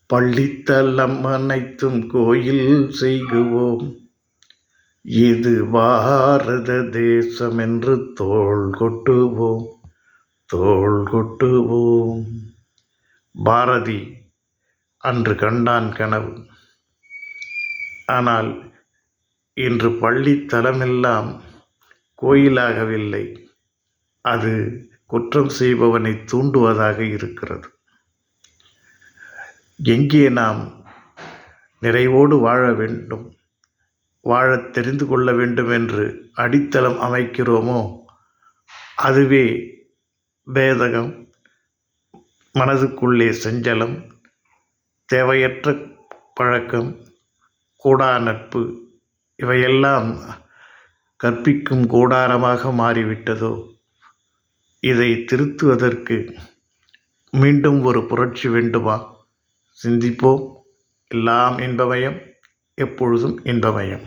பள்ளித்தலம் அனைத்தும் கோயில் செய்குவோம். இது பாரத தேசம் என்று தோள் கொட்டுவோம், தோள் கொட்டுவோம். பாரதி அன்று கண்டான் கனவு. ஆனால் இன்று பள்ளித்தலமெல்லாம் கோயிலாகவில்லை, அது குற்றம் செய்பவனை தூண்டுவதாக இருக்கிறது. எங்கே நாம் நிறைவோடு வாழ வேண்டும், வாழத் தெரிந்து கொள்ள வேண்டும் என்று அடித்தளம் அமைக்கிறோமோ, அதுவே பேதகம், மனதுக்குள்ளே சஞ்சலம், தேவையற்ற பழக்கம், கூடா நட்பு, இவையெல்லாம் கற்பிக்கும் கூடாரமாக மாறிவிட்டதோ. இதை திருத்துவதற்கு மீண்டும் ஒரு புரட்சி வேண்டுமா? சிந்திப்போம். எல்லாம் இன்பமயம், எப்பொழுதும் இன்பமயம்.